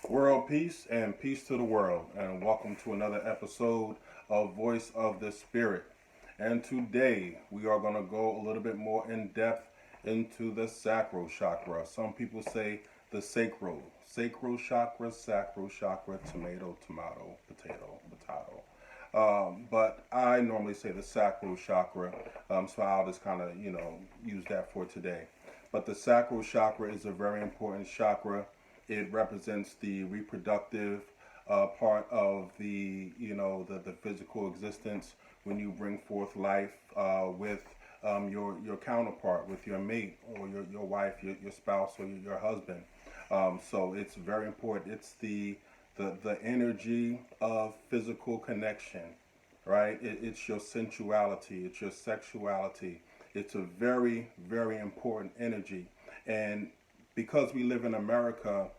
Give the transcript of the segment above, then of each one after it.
World peace and peace to the world, and welcome to another episode of Voice of the Spirit. And today we are going to go a little bit more in depth into the sacral chakra. Some people say the sacral chakra, tomato, potato. But I normally say the sacral chakra, so I'll just kind of use that for today. But the sacral chakra is a very important chakra. It represents the reproductive part of the physical existence when you bring forth life with your counterpart, with your mate or your wife, your spouse or your husband. So it's very important. It's the energy of physical connection, right? It's your sensuality, it's your sexuality. It's a very, very important energy. And because we live in America,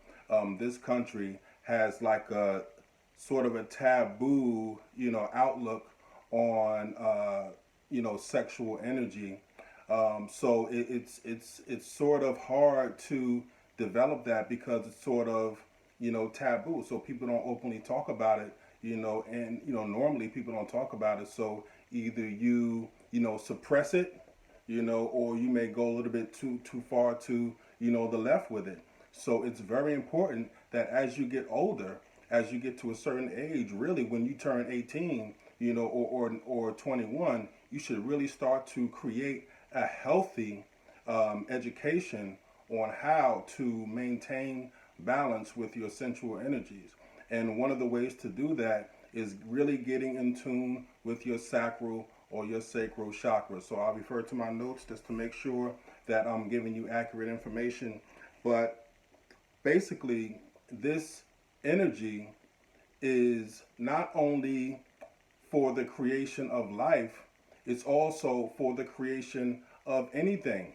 this country has like a sort of a taboo, outlook on, sexual energy. So it's sort of hard to develop that because it's sort of, taboo. So people don't openly talk about it, and normally people don't talk about it. So either you suppress it, or you may go a little bit too far to the left with it. So it's very important that as you get older, as you get to a certain age, really when you turn 18, or 21, you should really start to create a healthy education on how to maintain balance with your sensual energies. And one of the ways to do that is really getting in tune with your sacral or your sacral chakra. So I'll refer to my notes just to make sure that I'm giving you accurate information. But basically, this energy is not only for the creation of life, it's also for the creation of anything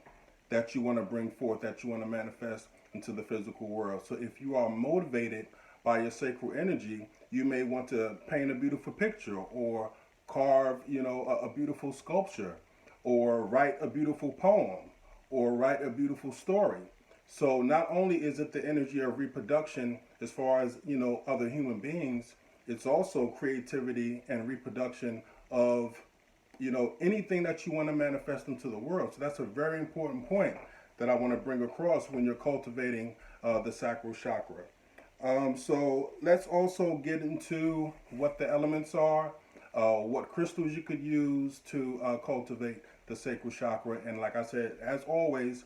that you want to bring forth, that you want to manifest into the physical world. So if you are motivated by your sacral energy, you may want to paint a beautiful picture or carve, a beautiful sculpture or write a beautiful poem or write a beautiful story. So not only is it the energy of reproduction as far as, other human beings, it's also creativity and reproduction of, anything that you want to manifest into the world. So that's a very important point that I want to bring across when you're cultivating the sacral chakra. So let's also get into what the elements are, what crystals you could use to cultivate the sacral chakra. And like I said, as always,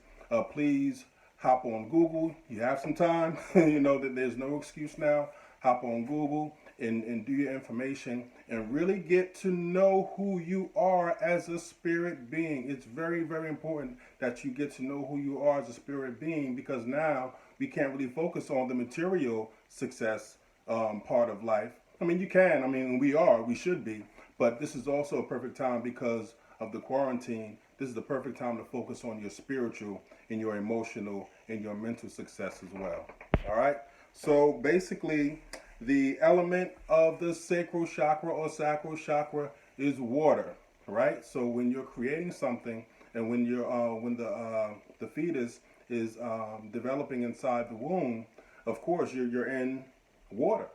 please hop on Google. You have some time. You know that there's no excuse now. Hop on Google and do your information and really get to know who you are as a spirit being. It's very, very important that you get to know who you are as a spirit being, because now we can't really focus on the material success part of life. I mean, you can. I mean, we should be. But this is also a perfect time because of the quarantine. This is the perfect time to focus on your spiritual and your emotional and your mental success as well. All right. So basically, the element of the sacral chakra or sacral chakra is water, right? So when you're creating something, and when the fetus is developing inside the womb, of course you're in water,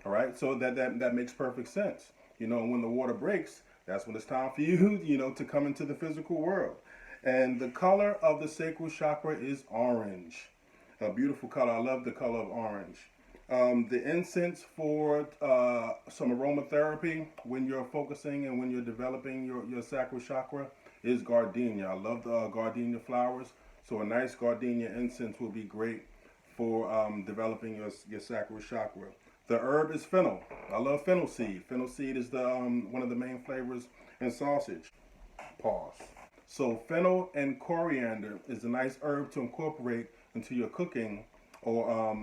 all right? So that makes perfect sense. When the water breaks, that's when it's time for you, to come into the physical world. And the color of the sacral chakra is orange. A beautiful color. I love the color of orange. The incense for some aromatherapy when you're focusing and when you're developing your sacral chakra is gardenia. I love the gardenia flowers. So a nice gardenia incense will be great for developing your sacral chakra. The herb is fennel. I love fennel seed. Fennel seed is the one of the main flavors in sausage. Pause. So fennel and coriander is a nice herb to incorporate into your cooking, or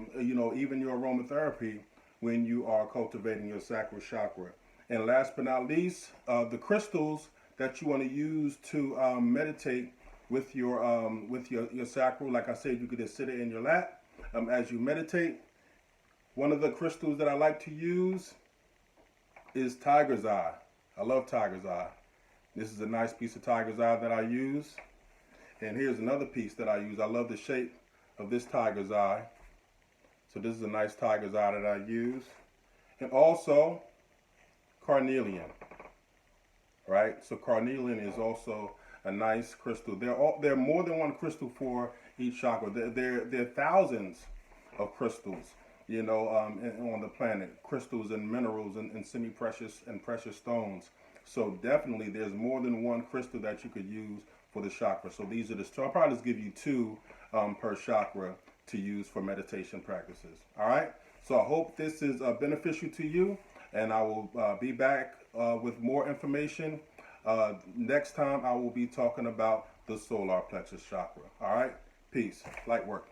even your aromatherapy when you are cultivating your sacral chakra. And last but not least, the crystals that you want to use to meditate with your sacral. Like I said, you could just sit it in your lap as you meditate. One of the crystals that I like to use is tiger's eye. I love tiger's eye. This is a nice piece of tiger's eye that I use. And here's another piece that I use. I love the shape of this tiger's eye. So this is a nice tiger's eye that I use. And also carnelian, right? So carnelian is also a nice crystal. There are more than one crystal for each chakra. There are thousands of crystals, on the planet. Crystals and minerals and semi-precious and precious stones. So definitely there's more than one crystal that you could use for the chakra. So these are I'll probably just give you two per chakra to use for meditation practices. All right. So I hope this is beneficial to you, and I will be back with more information. Next time I will be talking about the solar plexus chakra. All right. Peace. Light work.